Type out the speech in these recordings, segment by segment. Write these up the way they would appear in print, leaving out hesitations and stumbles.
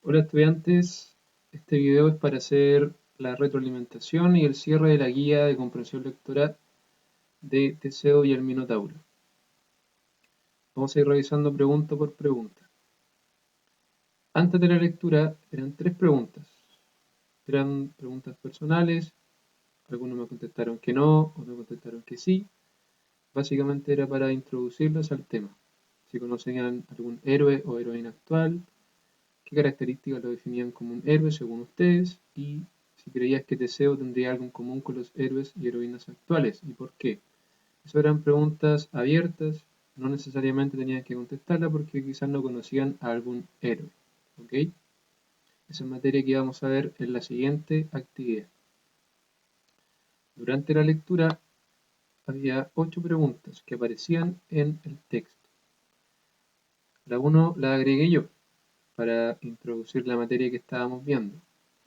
Hola estudiantes, este video es para hacer la retroalimentación y el cierre de la guía de comprensión lectora de Teseo y el Minotauro. Vamos a ir revisando pregunta por pregunta. Antes de la lectura eran tres preguntas. Eran preguntas personales, algunos me contestaron que no, otros me contestaron que sí. Básicamente era para introducirlos al tema. Si conocían algún héroe o heroína actual, qué características lo definían como un héroe según ustedes y si creías que Teseo tendría algo en común con los héroes y heroínas actuales y por qué. Eso eran preguntas abiertas, no necesariamente tenían que contestarla porque quizás no conocían a algún héroe. ¿Ok? Esa es materia que vamos a ver en la siguiente actividad. Durante la lectura había 8 preguntas que aparecían en el texto. La 1 la agregué yo para introducir la materia que estábamos viendo.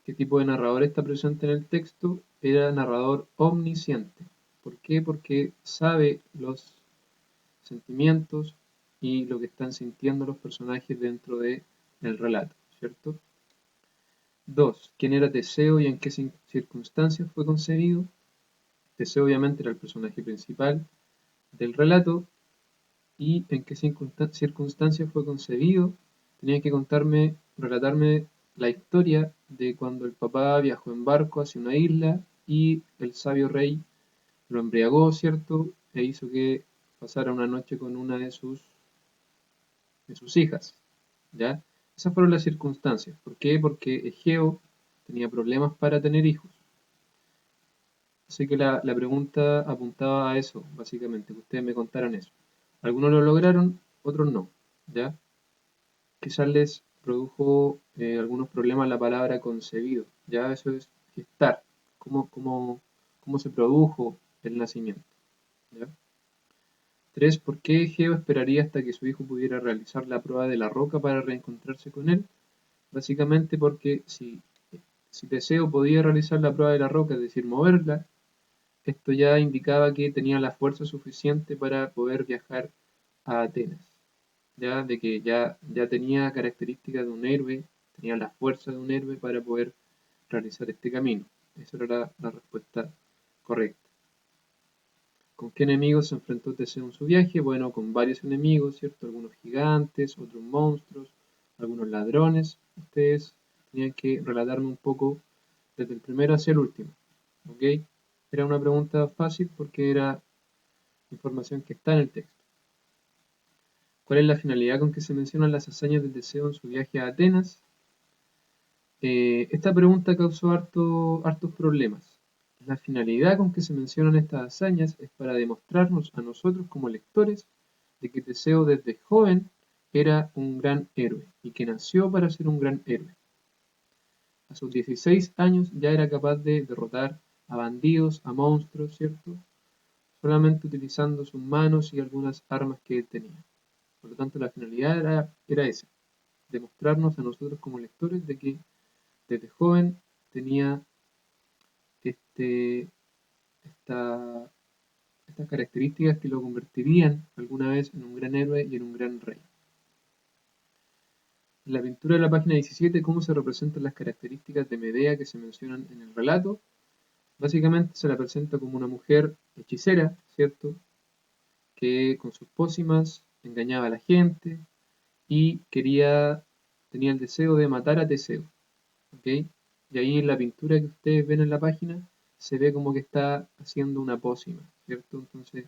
¿Qué tipo de narrador está presente en el texto? Era narrador omnisciente. ¿Por qué? Porque sabe los sentimientos y lo que están sintiendo los personajes dentro del relato, ¿cierto? 2. ¿Quién era Teseo y en qué circunstancias fue concebido? Teseo obviamente era el personaje principal del relato y en qué circunstancias fue concebido. Tenía que relatarme la historia de cuando el papá viajó en barco hacia una isla y el sabio rey lo embriagó, ¿cierto? E hizo que pasara una noche con una de sus hijas, ¿ya? Esas fueron las circunstancias. ¿Por qué? Porque Egeo tenía problemas para tener hijos. Así que la pregunta apuntaba a eso, básicamente, que ustedes me contaran eso. Algunos lo lograron, otros no, ¿ya? Quizás les produjo algunos problemas la palabra concebido, ¿ya? Eso es gestar, cómo se produjo el nacimiento, ¿ya? 3. ¿Por qué Egeo esperaría hasta que su hijo pudiera realizar la prueba de la roca para reencontrarse con él? Básicamente porque si Teseo podía realizar la prueba de la roca, es decir, moverla, esto ya indicaba que tenía la fuerza suficiente para poder viajar a Atenas, ya de que ya tenía características de un héroe, tenía la fuerza de un héroe para poder realizar este camino. Esa era la respuesta correcta. ¿Con qué enemigos se enfrentó Teseo en su viaje? Bueno, con varios enemigos, ¿cierto? Algunos gigantes, otros monstruos, algunos ladrones. Ustedes tenían que relatarme un poco desde el primero hacia el último, ¿ok? Era una pregunta fácil porque era información que está en el texto. ¿Cuál es la finalidad con que se mencionan las hazañas de Teseo en su viaje a Atenas? Esta pregunta causó hartos problemas. La finalidad con que se mencionan estas hazañas es para demostrarnos a nosotros como lectores de que Teseo desde joven era un gran héroe y que nació para ser un gran héroe. A sus 16 años ya era capaz de derrotar a bandidos, a monstruos, ¿cierto? Solamente utilizando sus manos y algunas armas que él tenía. Por lo tanto, la finalidad era esa, demostrarnos a nosotros como lectores de que desde joven tenía este, esta- estas características que lo convertirían alguna vez en un gran héroe y en un gran rey. En la pintura de la página 17, ¿cómo se representan las características de Medea que se mencionan en el relato? Básicamente se la presenta como una mujer hechicera, ¿cierto? Que con sus pócimas engañaba a la gente y tenía el deseo de matar a Teseo, ¿ok? Y ahí en la pintura que ustedes ven en la página se ve como que está haciendo una pócima, ¿cierto? Entonces,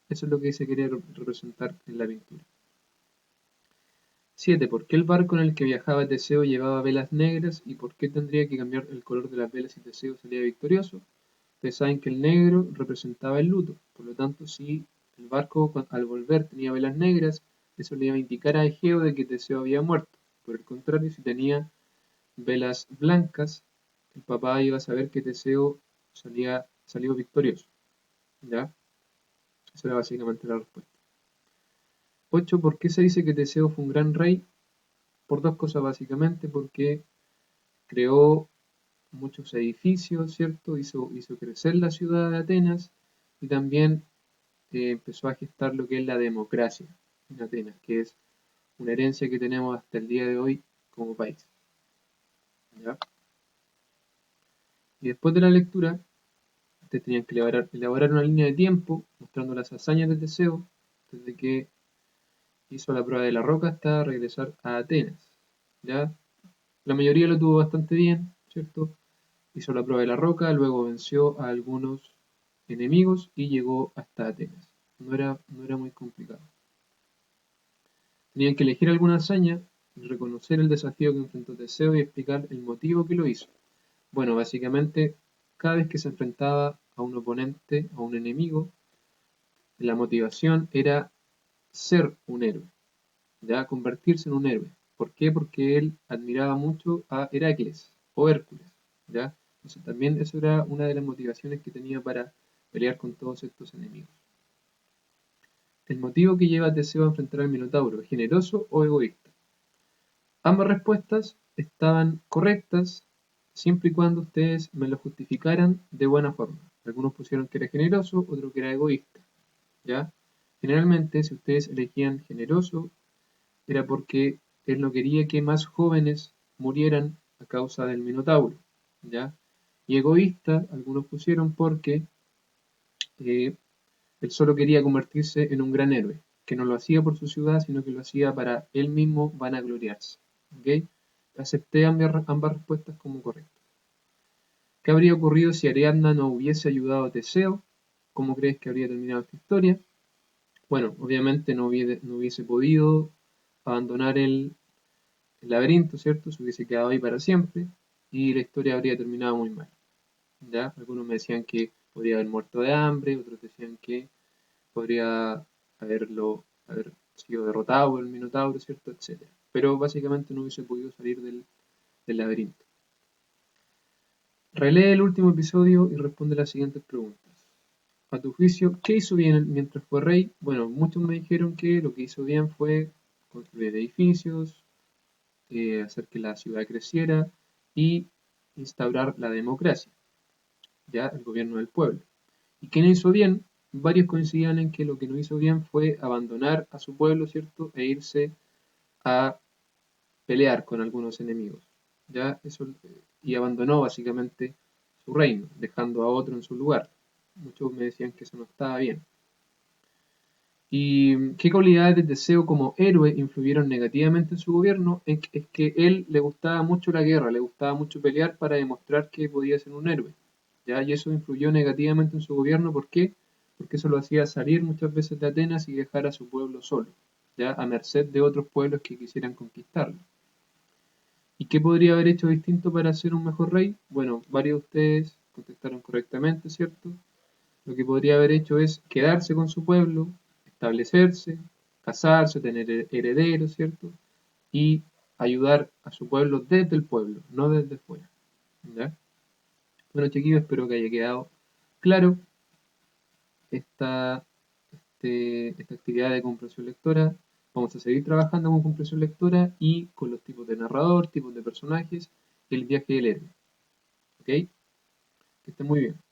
eso es lo que se quiere representar en la pintura. 7. ¿Por qué el barco en el que viajaba Teseo llevaba velas negras y por qué tendría que cambiar el color de las velas si Teseo salía victorioso? Ustedes saben que el negro representaba el luto, por lo tanto, si el barco al volver tenía velas negras, eso le iba a indicar a Egeo de que Teseo había muerto. Por el contrario, si tenía velas blancas, el papá iba a saber que Teseo salió victorioso. ¿Ya? Esa era básicamente la respuesta. 8. ¿Por qué se dice que Teseo fue un gran rey? Por dos cosas básicamente, porque creó muchos edificios, ¿cierto? Hizo crecer la ciudad de Atenas y también empezó a gestar lo que es la democracia en Atenas, que es una herencia que tenemos hasta el día de hoy como país. ¿ya? Y después de la lectura, ustedes tenían que elaborar una línea de tiempo mostrando las hazañas de Teseo desde que hizo la prueba de la roca hasta regresar a Atenas. ¿Ya? La mayoría lo tuvo bastante bien, ¿cierto? Hizo la prueba de la roca, luego venció a algunos enemigos y llegó hasta Atenas. No era muy complicado. Tenían que elegir alguna hazaña y reconocer el desafío que enfrentó Teseo y explicar el motivo que lo hizo. Bueno, básicamente, cada vez que se enfrentaba a un oponente, a un enemigo, la motivación era ser un héroe, ya convertirse en un héroe. ¿Por qué? Porque él admiraba mucho a Heracles o Hércules, ¿ya? Entonces también eso era una de las motivaciones que tenía para pelear con todos estos enemigos. El motivo que lleva a Teseo a enfrentar al Minotauro, ¿es generoso o egoísta? Ambas respuestas estaban correctas siempre y cuando ustedes me lo justificaran de buena forma. Algunos pusieron que era generoso, otros que era egoísta, ¿ya? Generalmente, si ustedes elegían generoso, era porque él no quería que más jóvenes murieran a causa del Minotauro, ¿ya? Y egoísta, algunos pusieron porque él solo quería convertirse en un gran héroe, que no lo hacía por su ciudad, sino que lo hacía para él mismo vanagloriarse, ¿ok? Acepté ambas respuestas como correctas. ¿Qué habría ocurrido si Ariadna no hubiese ayudado a Teseo? ¿Cómo crees que habría terminado esta historia? Bueno, obviamente no hubiese podido abandonar el laberinto, ¿cierto? Se hubiese quedado ahí para siempre y la historia habría terminado muy mal, ¿ya? Algunos me decían que podría haber muerto de hambre, otros decían que podría haber sido derrotado por el Minotauro, ¿cierto? Etcétera. Pero básicamente no hubiese podido salir del laberinto. Relee el último episodio y responde las siguientes preguntas. A tu juicio, ¿qué hizo bien mientras fue rey? Bueno, muchos me dijeron que lo que hizo bien fue construir edificios, hacer que la ciudad creciera y instaurar la democracia, ya el gobierno del pueblo. ¿Y qué no hizo bien? Varios coincidían en que lo que no hizo bien fue abandonar a su pueblo, ¿cierto? E irse a pelear con algunos enemigos, ya eso, y abandonó básicamente su reino, dejando a otro en su lugar. Muchos me decían que eso no estaba bien. ¿Y qué cualidades de Teseo como héroe influyeron negativamente en su gobierno? Es que él le gustaba mucho la guerra, le gustaba mucho pelear para demostrar que podía ser un héroe, ¿ya? Y eso influyó negativamente en su gobierno. ¿Por qué? Porque eso lo hacía salir muchas veces de Atenas y dejar a su pueblo solo, ¿ya? A merced de otros pueblos que quisieran conquistarlo. ¿Y qué podría haber hecho distinto para ser un mejor rey? Bueno, varios de ustedes contestaron correctamente, ¿cierto? Lo que podría haber hecho es quedarse con su pueblo, establecerse, casarse, tener herederos, ¿cierto? Y ayudar a su pueblo desde el pueblo, no desde fuera, ¿ya? Bueno, chiquillos, espero que haya quedado claro esta, esta actividad de comprensión lectora. Vamos a seguir trabajando con comprensión lectora y con los tipos de narrador, tipos de personajes y el viaje del héroe. ¿Ok? Que estén muy bien.